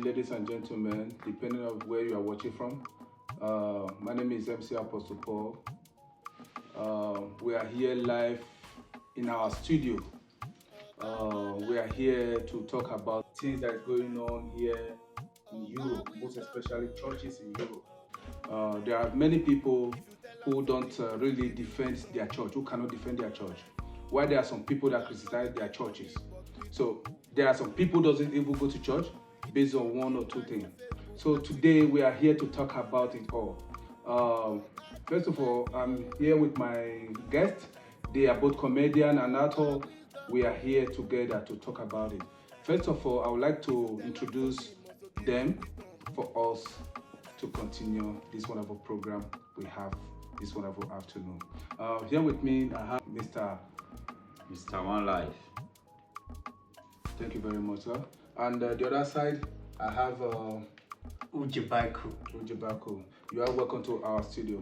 Ladies and gentlemen, depending on where you are watching from, my name is MC Apostle Paul. We are here live in our studio. We are here to talk about things that is going on here in Europe, most especially churches in Europe. There are many people who don't really defend their church, who cannot defend their church. While there are some people that criticize their churches. So there are some people who doesn't even go to church based on one or two things. So today we are here to talk about it all. First of all, I'm here with my guests. They are both comedian and author. We are here together to talk about it. First of all, I would like to introduce them for us to continue this wonderful program we have this wonderful afternoon. Here with me, I have Mr. One Life. Thank you very much, sir. And the other side, I have Ujibaku. Ujibaku. You are welcome to our studio.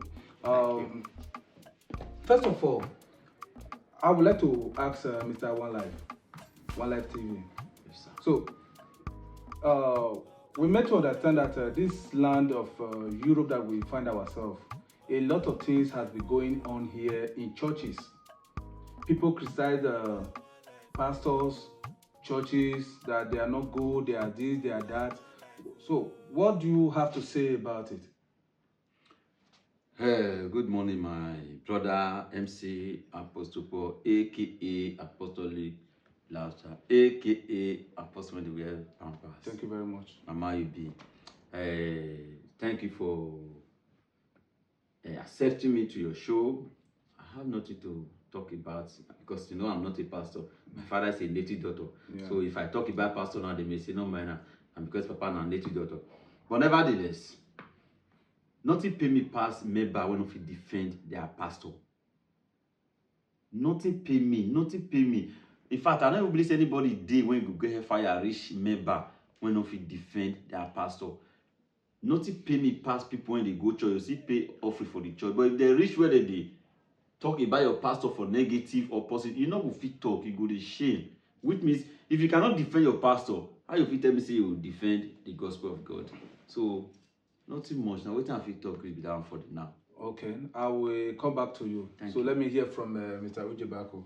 First of all, I would like to ask Mr. One Life TV. Yes, sir. So, we meant to understand that this land of Europe that we find ourselves, a lot of things has been going on here in churches. People criticize pastors, churches, that they are not good, they are this, they are that. So, what do you have to say about it? Hey, good morning, my brother MC Apostle Paul, aka Apostolic Laughter, aka Apostle when they wear pampers. Thank you very much. Mama, you be. Thank you for accepting me to your show. I have nothing to talk about because you know I'm not a pastor. My father is a native doctor. Yeah. So if I talk about pastor now, they may say no man, and because Papa now native doctor. But nevertheless, nothing pay me pass member when if defend their pastor. Nothing pay me. In fact, I never believe anybody day when you go fire reach member when if defend their pastor. Nothing pay me pass people when they go church. You see pay offering for the church. But if they reach where they talk about your pastor for negative or positive, you know go fit talk, you go to shame. Which means if you cannot defend your pastor, how you fit tell me say you will defend the gospel of God? So nothing much. Now wait until I talk with down for it now. Okay, I will come back to you. Thank so you. Let me hear from Mr. Ujibaku.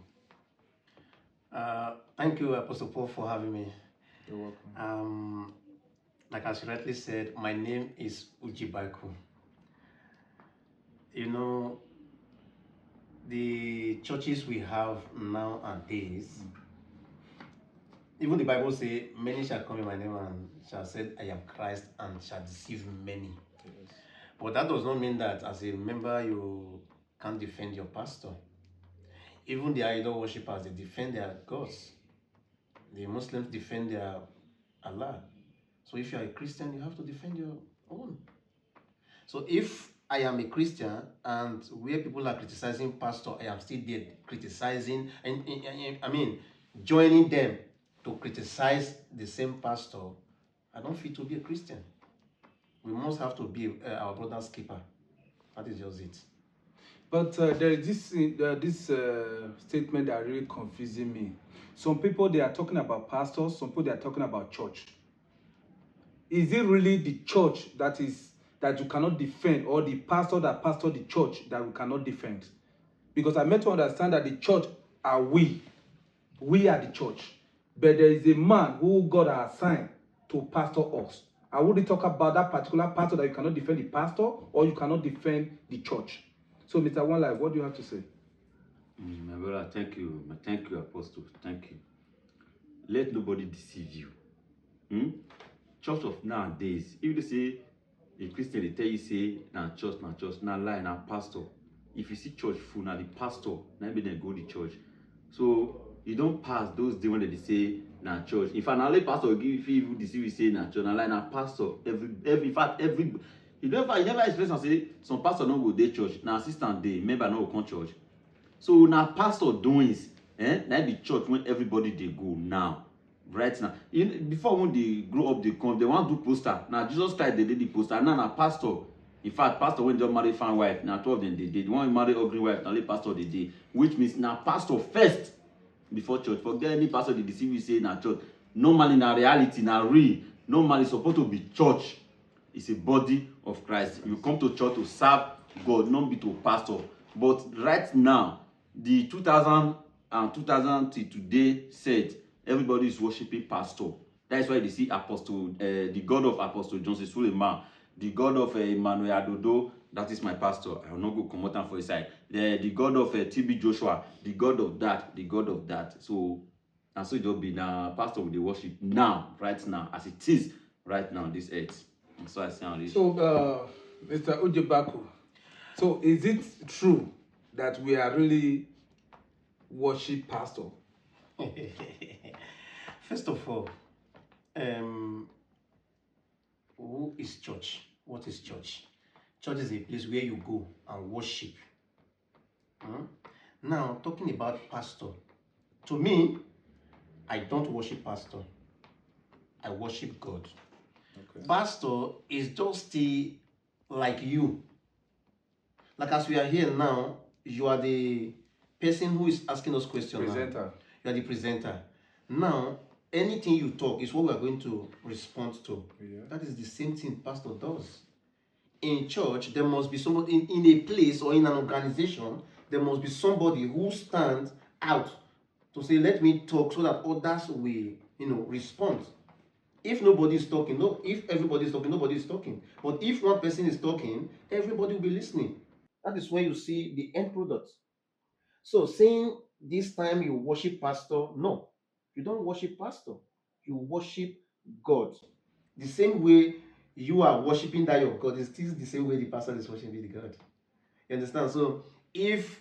Thank you, Apostle Paul, for having me. You're welcome. Like as you rightly said, my name is Ujibaku. You know, the churches we have nowadays, even the Bible says, many shall come in my name and shall say, I am Christ, and shall deceive many. Yes. But that does not mean that as a member you can't defend your pastor. Even the idol worshippers, they defend their gods. The Muslims defend their Allah. So if you are a Christian, you have to defend your own. So if I am a Christian and where people are criticizing pastor, I am still there criticizing, and I mean, joining them to criticize the same pastor, I don't feel to be a Christian. We must have to be our brother's keeper. That is just it. But there is this statement that really confusing me. Some people, they are talking about pastors, some people, they are talking about church. Is it really the church that you cannot defend, or the pastor that pastor the church that we cannot defend? Because I meant to understand that the church are we. We are the church. But there is a man who God has assigned to pastor us. I wouldn't talk about that particular pastor that you cannot defend the pastor or you cannot defend the church. So, Mr. One Life, what do you have to say? My brother, thank you. Thank you, Apostle. Thank you. Let nobody deceive you. Church of nowadays, if they say a Christian, they tell you say na church, na lie, na pastor. If you see church full, na the pastor, na be then go to church. So you don't pass those days when they say na church. If an only pastor give you deceive you say na church, na lie, na pastor. Every you never explain and say some pastor no go dey church, na assistant dey, member no go come church. So na pastor doings, na be church when everybody they go now. Right now, before when they grow up, they come, they want to do poster. Now Jesus Christ they did the poster. Now pastor. In fact, pastor when they marry fine wife, now 12 them they did. The one marry ugly wife, now pastor they did. Which means now pastor first before church. Forget any pastor they deceive you say na church. Normally na reality, na real. Normally, it's supposed to be church. It's a body of Christ. You come to church to serve God, not be to pastor. But right now, the 2000 and 2000 till today said everybody is worshiping pastor. That is why they see Apostle, the God of Apostle Johnson Suleiman, the God of Emmanuel Adodo, that is my pastor. I will not go come out for his side. The God of TB Joshua, the God of that, the God of that. So, and so it will be now, pastor will they worship now, right now, as it is right now, this earth. And so I say on this. So, Mr. Ujebaku, so is it true that we are really worship pastor? First of all, who is church? What is church? Church is a place where you go and worship. Now, talking about pastor, to me, I don't worship pastor. I worship God. Okay. Pastor is just like you. Like as we are here now, you are the person who is asking us questions. Presenter. You are the presenter. Now, anything you talk is what we are going to respond to. Yeah. That is the same thing pastor does. In church, there must be somebody in a place or in an organization, there must be somebody who stands out to say, let me talk, so that others will, respond. If nobody is talking, if everybody is talking, nobody is talking. But if one person is talking, everybody will be listening. That is when you see the end product. So saying this time you worship pastor, no, you don't worship pastor. You worship God. The same way you are worshiping that your God is still the same way the pastor is worshiping the God. You understand? So if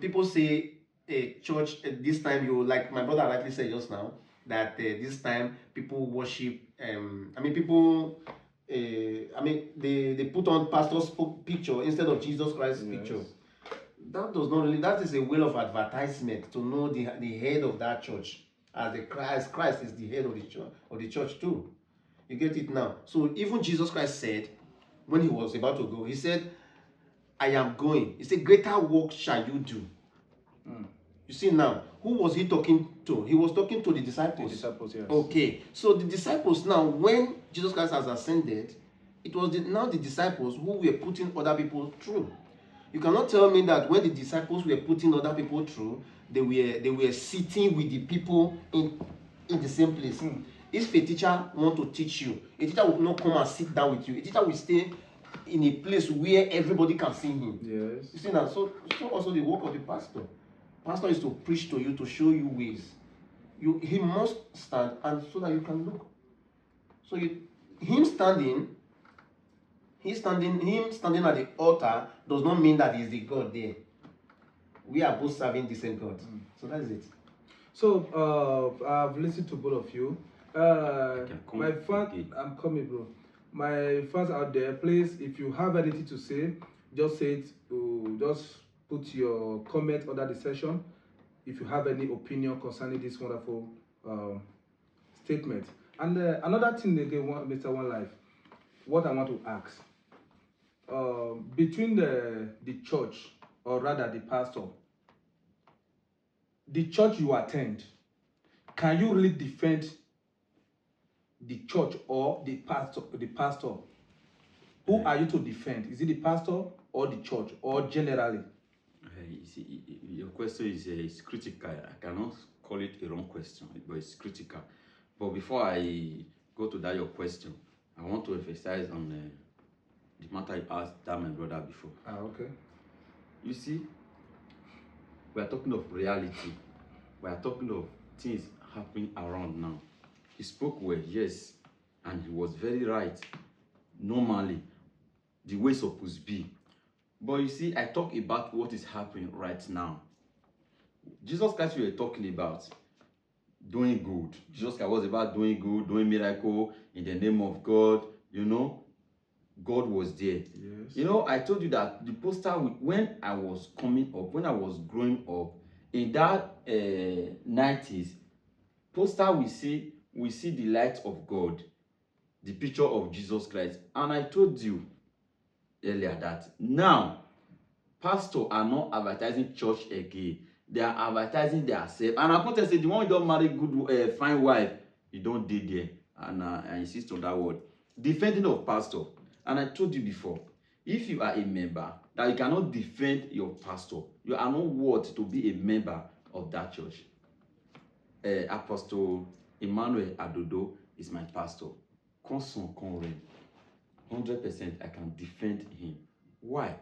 people say church this time, you, like my brother rightly said just now, that this time people worship people they put on pastor's picture instead of Jesus Christ's picture. That does not really, that is a way of advertisement to know the head of that church, as Christ is the head of the church too. You get it now? So even Jesus Christ said, when he was about to go, he said, I am going. He said, greater work shall you do. You see now, who was he talking to? He was talking to the disciples. The disciples, yes. Okay, so the disciples now, when Jesus Christ has ascended, it was now the disciples who were putting other people through. You cannot tell me that when the disciples were putting other people through, they were sitting with the people in the same place. If a teacher want to teach you, a teacher will not come and sit down with you. A teacher will stay in a place where everybody can see him. Yes. You see that? So also the work of the pastor. Pastor is to preach to you, to show you ways. He must stand, and so that you can look. So him standing at the altar does not mean that he's the God there. We are both serving the same God. So that is it. So I've listened to both of you. My fans, I'm coming, bro. My fans out there, please, if you have anything to say, just say it. Just put your comment under the session. If you have any opinion concerning this wonderful statement. And another thing again, Mr. One Life, what I want to ask, between the church, or rather the pastor, the church you attend, can you really defend the church or the pastor? Who are you to defend? Is it the pastor or the church, or generally? Your question is critical. I cannot call it a wrong question, but it's critical. But before I go to that your question, I want to emphasize on the matter you asked that my brother before. Okay. You see, we are talking of reality. We are talking of things happening around now. He spoke well, yes, and he was very right. Normally, the way it's supposed to be. But you see, I talk about what is happening right now. Jesus Christ, we were talking about doing good. Jesus Christ was about doing good, doing miracle in the name of God. God was there. Yes. I told you that the poster, when I was coming up, when I was growing up, in that 90s, poster we see the light of God, the picture of Jesus Christ. And I told you earlier that now pastors are not advertising church again. They are advertising themselves. And I can say the one who don't marry good fine wife, you don't did there. and I insist on that word. Defending of pastor. And I told you before, if you are a member, that you cannot defend your pastor, you are not worth to be a member of that church. Apostle Emmanuel Adodo is my pastor. Constant Conren, 100% I can defend him. Why?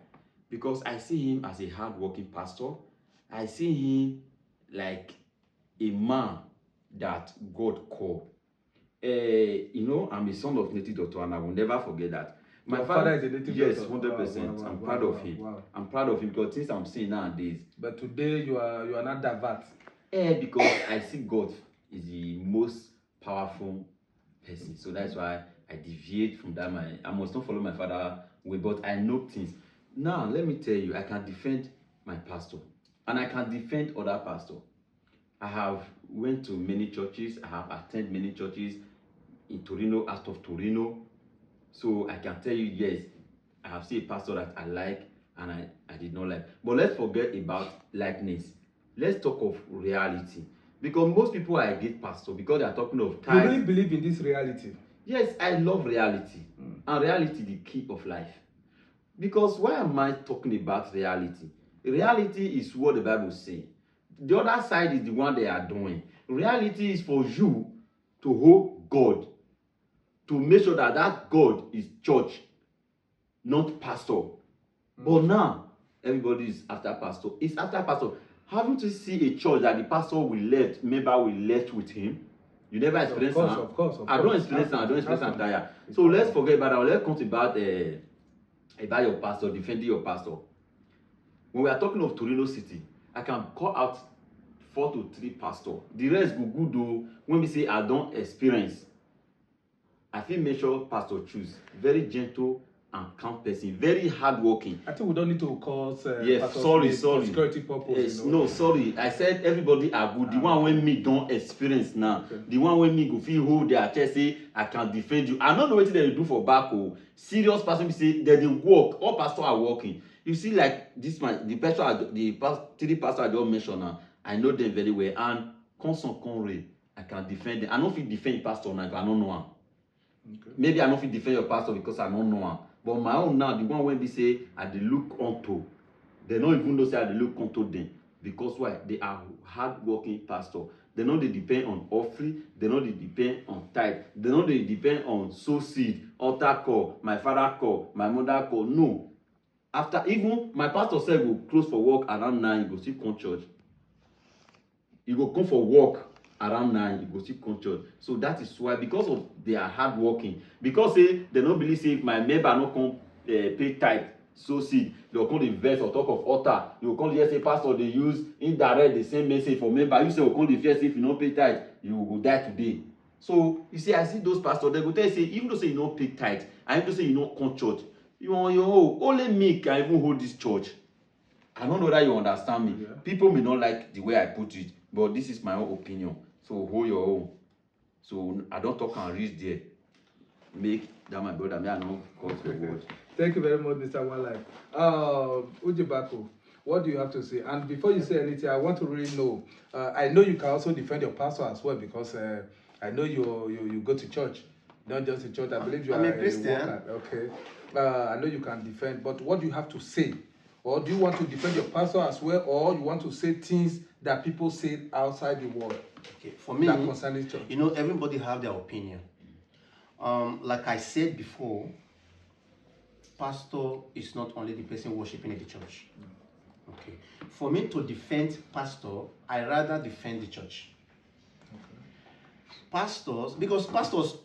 Because I see him as a hard-working pastor. I see him like a man that God called. I'm a son of native doctor, and I will never forget that. My father is a native yes, doctor. 100%. Wow, I'm wow, proud wow, of him. wow. I'm proud of him because things I'm seeing nowadays. But today you are not that. Because I see God is the most powerful person. So that's why I deviate from that. I must not follow my father way, but I know things. Now, let me tell you, I can defend my pastor, and I can defend other pastors. I have went to many churches. I have attended many churches in Torino, out of Torino. So I can tell you, yes, I have seen a pastor that I like and I did not like. But let's forget about likeness. Let's talk of reality. Because most people are against pastor because they are talking of tithes. You really believe in this reality? Yes, I love reality. And reality is the key of life. Because why am I talking about reality? Reality is what the Bible says. The other side is the one they are doing. Reality is for you to hold God, to make sure that that God is church, not pastor. But now, everybody is after pastor. It's after pastor. Haven't you seen a church that the pastor member will left with him? You never experience that? Of course. I don't experience that. I don't experience that. So let's forget about that. Let's come about your pastor, defending your pastor. When we are talking of Torino City, I can call out 4 to 3 pastors. The rest go good though. When we say I don't experience, I feel make sure pastor choose very gentle and calm person, very hardworking. I think we don't need to cause yes, sorry. For security purpose. Yes, no, sorry. I said everybody are good. The one when me don't experience now. Okay. The one when me go feel hold their chest say I can defend you. I don't know what they do for back. Serious person say that they work. All pastors are working. You see, like this man, the 3 pastors I just mentioned now, I know them very well. And Constant Conre, I can defend them. I don't feel defend pastor now, I don't know him. Okay. Maybe I don't feel defend your pastor because I don't know him. But my own now, the one when we say I dey look unto, they don't even know say I dey look unto them. Because why? They are hard-working pastor. They know they depend on offering. They know they depend on tithe. They know they depend on sow seed, altar call, my father call, my mother call. No. After even my pastor said go close for work around 9, you go still come church. You go come for work around 9, you go still come church. So that is why, because of they are hardworking. Because they don't believe say if my member no come pay tithe, sow seed, they will come the verse or talk of altar. You will come here say pastor they use indirect the same message for member. You say will come the fear say if you don't pay tithe, you will go die today. So you see, I see those pastors, they go tell you say even though say you don't pay tithe, and even though say you don't come church, you on your own. Only me can even hold this church. I don't know that you understand me. Yeah. People may not like the way I put it, but this is my own opinion. So hold your own. So I don't talk and reach there. Make that my brother. Me I know cause the word. Thank you very much, Mr. One Life. Ujibako, what do you have to say? And before you say anything, I want to really know. I know you can also defend your pastor as well because I know you go to church, not just a church. I believe you are a worker. Okay. I know you can defend, but what do you have to say? Or do you want to defend your pastor as well, or you want to say things that people say outside the world? Okay, for me, that concerning church. You know, everybody have their opinion. Like I said before, pastor is not only the person worshiping in the church. Okay. For me to defend pastor, I rather defend the church. Okay. Pastors, because pastors,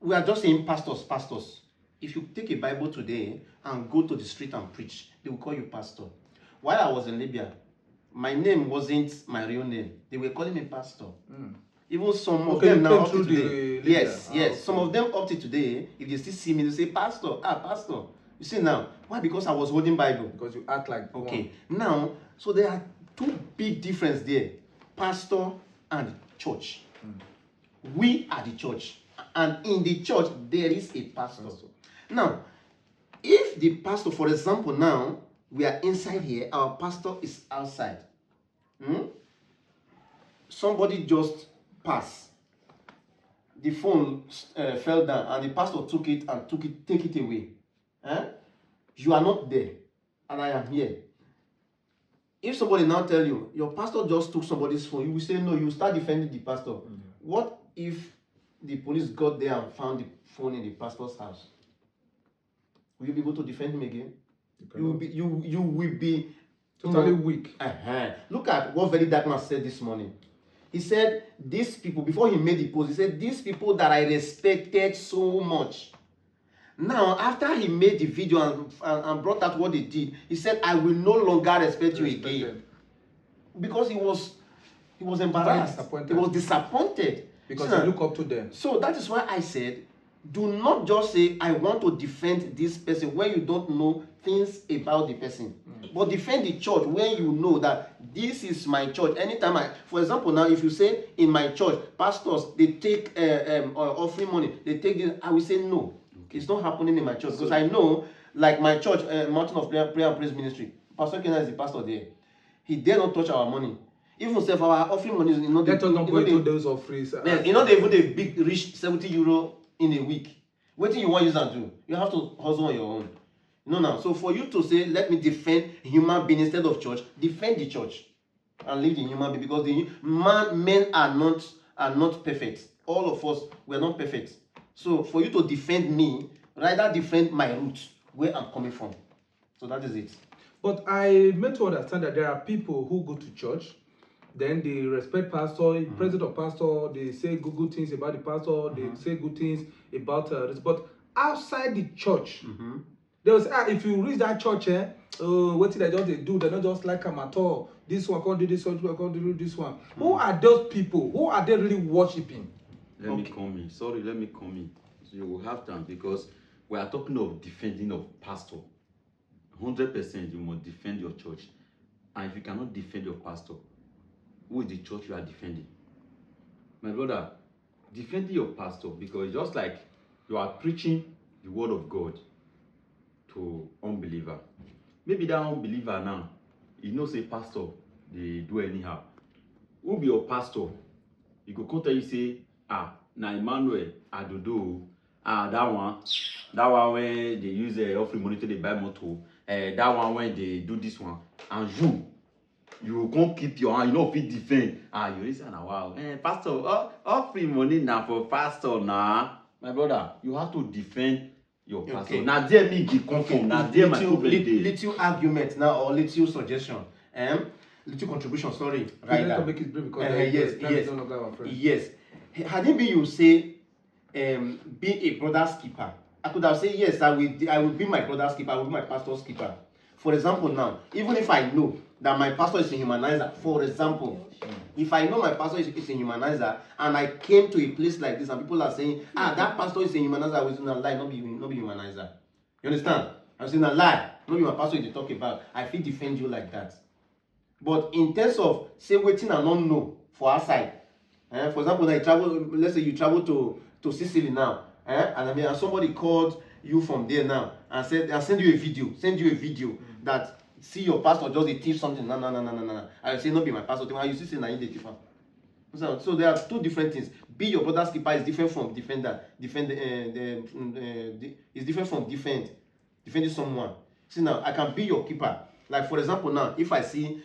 we are just saying pastors. If you take a Bible today and go to the street and preach, they will call you pastor. While I was in Libya, my name wasn't my real name. They were calling me pastor. Even some of them now up to today. Yes. Okay. Some of them up to today, if they still see me, they say, pastor, pastor. You see now, why? Because I was holding Bible. Because you act like okay. One. Now, so there are 2 big difference there. Pastor and church. We are the church. And in the church, there is a pastor. Now, if the pastor, for example, now, we are inside here, our pastor is outside. Somebody just pass. the phone fell down and the pastor took it and take it away. You are not there and I am here. If somebody now tell you your pastor just took somebody's phone, you will say no, you will start defending the pastor. What if the police got there and found the phone in the pastor's house? Will you be able to defend him again? You will be totally weak. Look at what Very Dark Man said this morning. He said, these people, before he made the post, he said, these people that I respected so much. Now, after he made the video and brought out what they did, he said, I will no longer respect you again. Because he was embarrassed. He was disappointed. Because he looked up to them. So that is why I said, do not just say, I want to defend this person when you don't know things about the person. But defend the church when you know that this is my church. Anytime for example, now if you say in my church, pastors, they take offering money, they take this, I will say no. It's not happening in my church. Because I know, like my church, Mountain of Prayer and Praise Ministry, Pastor Kena is the pastor there. He dare not touch our money. Even if our offering money is not let us not go into those offerings. Yes, even the big rich 70 euro in a week. What do you want to use and do? You have to hustle on your own. Now. So for you to say, let me defend human being instead of church, defend the church and leave the human being, because the men are not perfect. All of us, we are not perfect. So for you to defend me, rather defend my roots, where I'm coming from. So that is it. But I meant to understand that there are people who go to church, then they respect pastor, president of pastor, they say good things about the pastor, they say good things about this. But outside the church, they will say, if you reach that church, what did they do? They're not just like them at all. This one can't do this one, can't do this one. Who are those people? Who are they really worshiping? Let me come in. Sorry, let me come in. So you will have time, because we are talking of defending of pastor. 100% you must defend your church. And if you cannot defend your pastor, who is the church you are defending? My brother, defending your pastor, because just like you are preaching the word of God to unbeliever. Maybe that unbeliever now, he knows say pastor, they do anyhow. Who be your pastor? He go come tell you say, na Emmanuel Adodo, that one when they use offering money to they buy motor, that one when they do this one, and you can't keep your hand, you know, fit defend. You listen now, wow, pastor, offering money now for pastor now. My brother, you have to defend your pastor. Now there me come from, now there my problem dey. Little argument now, or little suggestion, little contribution. Sorry, right now. To make it brief, because yes. Had it been you say, be a brother's keeper, I could have said yes. I will be my brother's keeper. I will be my pastor's keeper. For example, now, even if I know that my pastor is a humanizer, for example, if I know my pastor is a humanizer, and I came to a place like this, and people are saying, that pastor is a humanizer, I was in a lie, not be humanizer. You understand? I was in a lie, not be my pastor you talk about. I feel defend you like that. But in terms of say waiting and not know for outside, for example, now let's say you travel to Sicily now, and somebody called you from there now and said, I'll send you a video that see your pastor just teach something. No. I say, not be my pastor. You see, say, na they different. So there are two different things. Be your brother's keeper is different from defender. It's different from defending someone. See now, I can be your keeper. Like for example, now if I see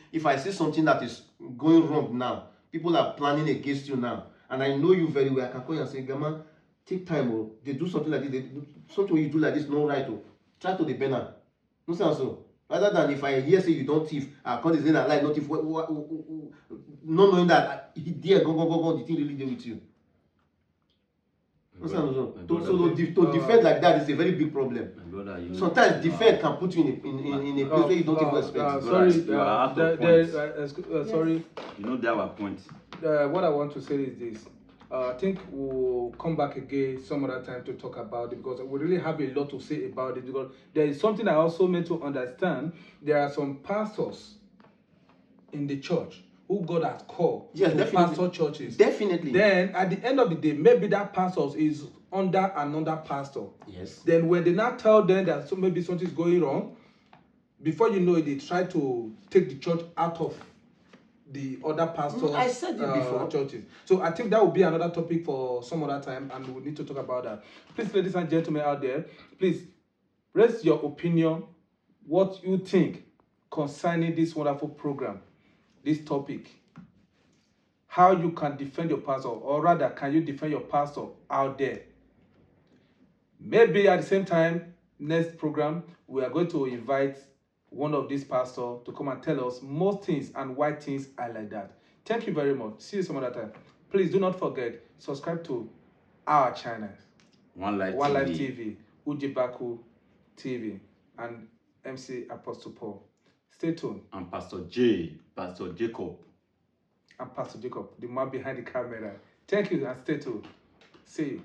something that is going wrong now, people are planning against you now, and I know you very well, I can call you and say, Gama, take time, they do something like this, something you do like this, no right, try to depend on. No sense so. Rather than if I hear say you don't thief, I can't say that lie, not thief, not knowing that he dare go, the thing really deal with you. No sense so. To defend like that is a very big problem. Brother, sometimes defend can put you in a place where you don't even expect. Sorry. You know that our point. What I want to say is this. I think we'll come back again some other time to talk about it, because we really have a lot to say about it, because there is something I also meant to understand. There are some pastors in the church who God has called to pastor churches. Definitely. Then at the end of the day, maybe that pastor is under another pastor. Yes. Then when they now tell them that maybe something is going wrong, before you know it, they try to take the church out of the other pastors. I said it before. Churches. So I think that will be another topic for some other time, and we need to talk about that. Please, ladies and gentlemen out there, please raise your opinion, what you think concerning this wonderful program, this topic. How you can defend your pastor, or rather, can you defend your pastor out there? Maybe at the same time, next program, we are going to invite one of these pastors to come and tell us most things and why things are like that. Thank you very much. See you some other time. Please do not forget, subscribe to our channel. One Life One TV. Life TV, Ujibaku TV, and MC Apostle Paul. Stay tuned. And Pastor Jacob. And Pastor Jacob, the man behind the camera. Thank you and stay tuned. See you.